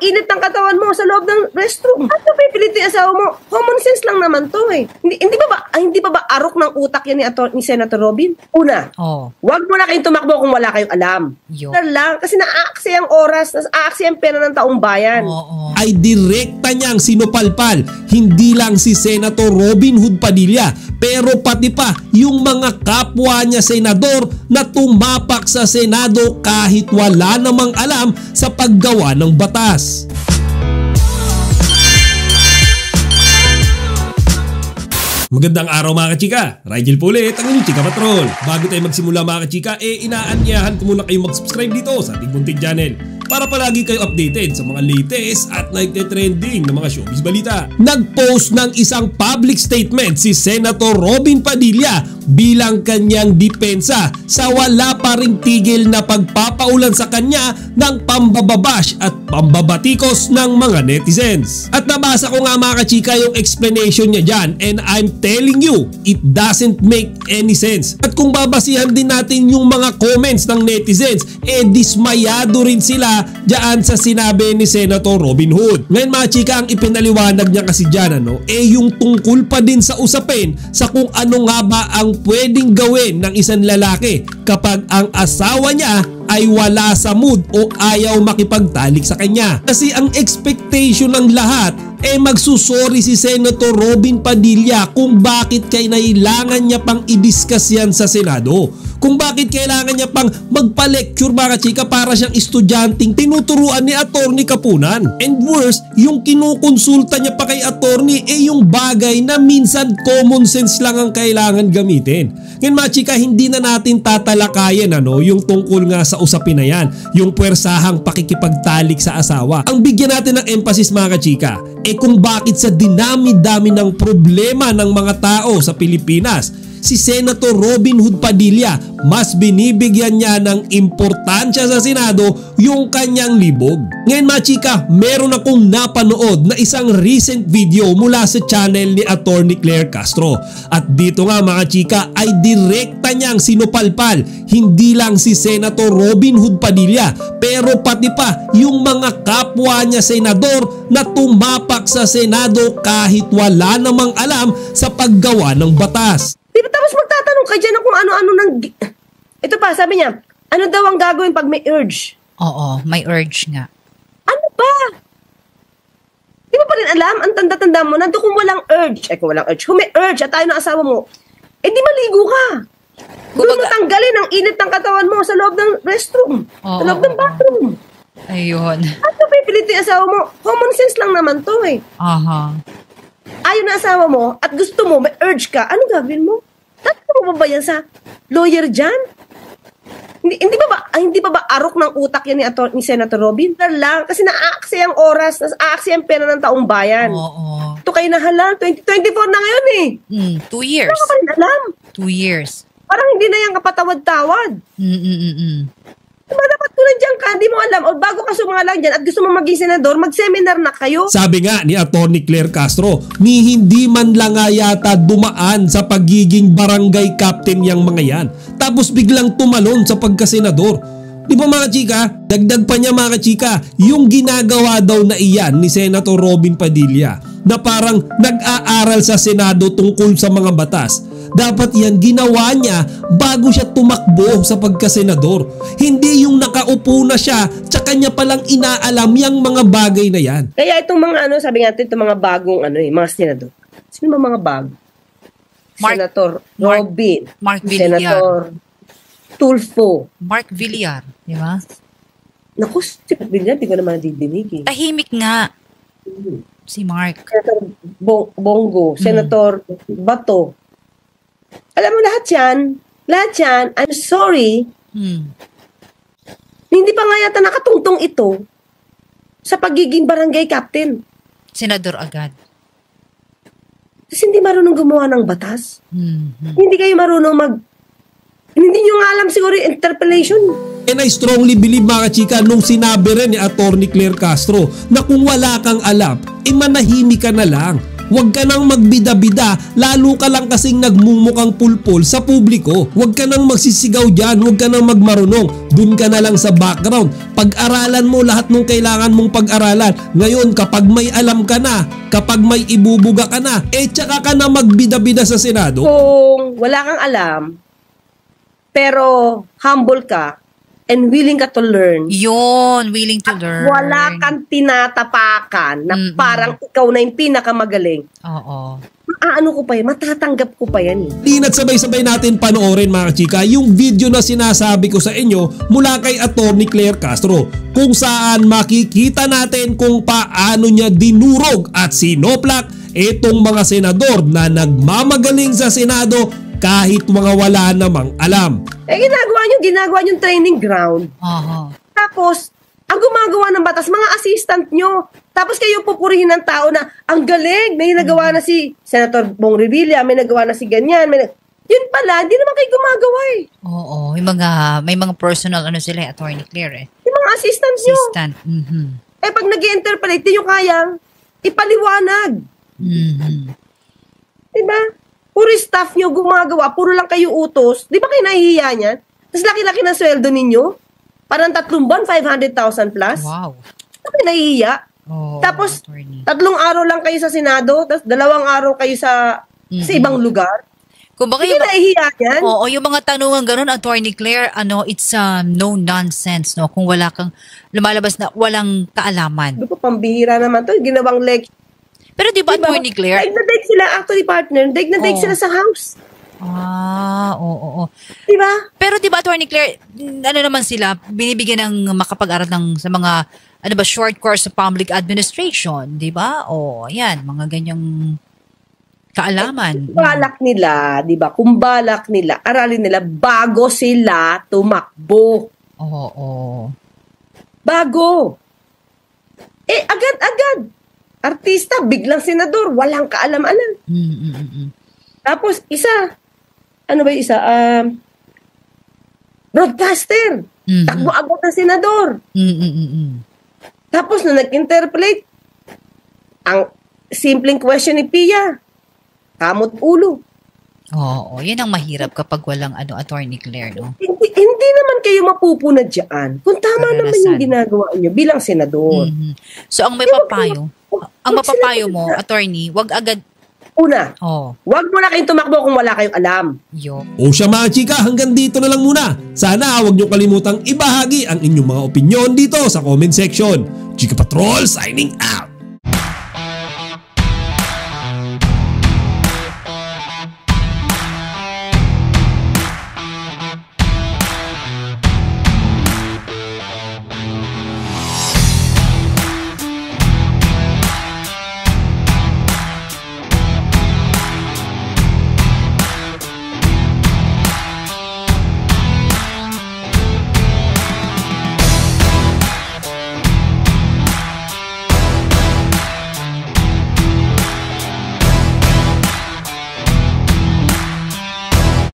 init ng katawan mo sa loob ng restroom. At pipilitin yung asawa mo. Common sense lang naman to eh. Hindi pa ba arok ng utak yan ni Senator Robin? Una, wag mo na kayong tumakbo kung wala kayong alam. Lang, kasi naaaksi ang oras, naaaksi ang pera ng taong bayan. Ay direkta niyang sinupalpal, hindi lang si Senator Robin Hood Padilla, pero pati pa yung mga kapwa niya senador na tumapak sa Senado kahit wala namang alam sa paggawa ng batas. Magandang araw mga kachika, Rigel po ulit ang inyong Chika Patrol. Bago tayo magsimula mga kachika, inaanyahan ko muna kayong mag-subscribe dito sa ating munting channel para palagi kayo updated sa mga latest at nagte-trending na mga showbiz balita. Nag-post ng isang public statement si Senator Robin Padilla bilang kanyang depensa sa wala pa ring tigil na pagpapaulan sa kanya ng pambababash at pambabatikos ng mga netizens. At nabasa ko nga mga kachika yung explanation niya dyan, and I'm telling you, it doesn't make any sense. At kung babasihan din natin yung mga comments ng netizens, dismayado rin sila dyan sa sinabi ni Senator Robin Hood. Ngayon mga chika, ang ipinaliwanag niya kasi dyan yung tungkol pa din sa usapin sa kung ano nga ba ang pwedeng gawin ng isang lalaki kapag ang asawa niya ay wala sa mood o ayaw makipagtalik sa kanya. Kasi ang expectation ng lahat magsusorry si Senator Robin Padilla kung bakit kailangan niya pang i-discuss yan sa Senado. Kung bakit kailangan niya pang magpa-lecture mga chika para siyang estudyanteng tinuturuan ni Attorney Kapunan. And worse, yung kinukonsulta niya pa kay Attorney yung bagay na minsan common sense lang ang kailangan gamitin. Ngayon mga chika, hindi na natin tatalakayan yung tungkol nga sa usapin na yan, yung puwersahang pakikipagtalik sa asawa. Ang bigyan natin ng emphasis mga chika, kung bakit sa dinami-dami ng problema ng mga tao sa Pilipinas, si Senator Robin Hood Padilla mas binibigyan niya ng importansya sa Senado yung kanyang libog. Ngayon mga chika, meron akong napanood na isang recent video mula sa channel ni Attorney Claire Castro. At dito nga mga chika ay direkta niyang sinupalpal hindi lang si Senator Robin Hood Padilla, pero pati pa yung mga kapwa niya senador na tumapak sa Senado kahit wala namang alam sa paggawa ng batas. Tapos magtatanong ka dyan kung ano-ano ng... Ito pa, sabi niya, ano daw ang gagawin pag may urge? Oo, may urge nga. Ano ba? Di mo pa rin alam? Ang tanda-tanda mo, nando kung walang urge. Kung walang urge. Kung may urge at tayo ng asawa mo, di maligo ka. Doon mo tanggalin ang init ng katawan mo sa loob ng restroom. Sa loob ng bathroom. Ayun. At pipilitin yung asawa mo, common sense lang naman to ayaw na asawa mo at gusto mo, may urge ka, ano gagawin mo? Tatanong mo ba yan sa lawyer dyan? Hindi pa ba arok ng utak yan ni Senator Robin? Lang, kasi naaaksi ang oras, naaaksi ang pera ng taong bayan. Ito kayo nahalang, 2024 na ngayon 2 years. Ano ka pa rin alam? 2 years. Parang hindi na yan kapatawad-tawad. Dapat ko na dyan ka, di mo alam, o bago ka sumangalang dyan at gusto mo maging senador, mag-seminar na kayo. Sabi nga ni Attorney Claire Castro, ni hindi man lang nga yata dumaan sa pagiging barangay captain yang mga yan, tapos biglang tumalon sa pagkasenador. Di ba mga chika? Dagdag pa niya mga chika, yung ginagawa daw na iyan ni Senator Robin Padilla na parang nag-aaral sa Senado tungkol sa mga batas. Dapat yan ginawa niya bago siya tumakbo sa pagkasenador. Hindi yung nakaupo na siya tsaka niya palang inaalam yung mga bagay na yan. Kaya itong mga sabi natin, itong mga bagong mga senador. Sino ba mga bago? Senator Robin. Mark Villar. Senator Tulfo. Mark Villar, di ba? Naku, si Villar, di ko naman nadidinig Tahimik nga. Si Mark. Senator Bongo. Senator Bato. Alam mo lahat yan, I'm sorry, hindi pa nga yata nakatungtong ito sa pagiging barangay captain. Senador agad. Kasi hindi marunong gumawa ng batas. Hindi kayo marunong hindi nyo nga alam siguro yung interpellation. And I strongly believe mga chika nung sinabi rin ni Attorney Claire Castro na kung wala kang alam, manahimik ka na lang. Huwag ka nang magbida-bida, lalo ka lang kasing nagmumukang pulpul sa publiko. Huwag ka nang magsisigaw dyan, huwag ka nang magmarunong. Dun ka na lang sa background. Pag-aralan mo lahat ng kailangan mong pag-aralan. Ngayon, kapag may alam ka na, kapag may ibubuga ka na, tsaka ka na magbida-bida sa Senado. Kung wala kang alam, pero humble ka, and willing ka to learn. Yun, willing to learn. Wala kang tinatapakan na parang ikaw na yung pinakamagaling. Oo. Ano ko pa yan? Matatanggap ko pa yan. At sabay-sabay natin panoorin mga chika yung video na sinasabi ko sa inyo mula kay Atty. Claire Castro, kung saan makikita natin kung paano niya dinurog at sinoplak itong mga senador na nagmamagaling sa Senado kahit mga wala namang alam. Ginagawa nyo training ground. Tapos, ang gumagawa ng batas, mga assistant nyo. Tapos kayo pupurihin ng tao na, ang galing, may nagawa na si Senator Bong Revilla, may nagawa na si ganyan. Yun pala, hindi naman kayo gumagawa eh. Oo, may mga personal sila, Atty. Claire eh. Yung mga assistant nyo. Assistant. Pag nag-i-interpolate, di nyo kayang ipaliwanag. Diba? Puro staff nyo gumagawa, puro lang kayo utos. Di ba kayo nahihiya niyan? Tapos laki-laki ng sweldo ninyo. Parang 3 buwan, 500,000 plus. Wow. Kayo nahihiya. Tapos, 3 araw lang kayo sa Senado, tapos 2 araw kayo sa ibang lugar. Kung baka hindi nahihiya yan. Oo, yung mga tanungan ganun, Atty. Claire, it's no nonsense, no? Kung wala kang lumalabas na walang kaalaman. Di ba, pambihira naman to, ginawang lecture. Pero di ba, Atty. Claire? Daig na daig sila, actually partner, daig na daig sila sa House. Oo. Diba? Pero di ba, Atty. Claire, naman sila, binibigyan ng makapag-aral sa mga, short course sa public administration, di ba? Yan, mga ganyang kaalaman. Balak nila, di ba? Kung balak nila, aralin nila bago sila tumakbo. Oo. Bago. Agad-agad. Artista, biglang senador, walang kaalam-alam. Tapos, isa, ano ba yung isa? Broadcaster. Takbo agad ng senador. Tapos, nung nag-interpolate, ang simpleng question ni Pia, kamot ulo. Oo, yan ang mahirap kapag walang Atty. Claire, no? Hindi naman kayo mapupuna dyan. Kung tama naman yung ginagawa nyo bilang senador. So, ang mapapayo mo, attorney, wag agad. Una, wag mo na kayong tumakbo kung wala kayong alam. O siya mga chika, hanggang dito na lang muna. Sana huwag nyo kalimutang ibahagi ang inyong mga opinyon dito sa comment section. Chika Patrol signing out!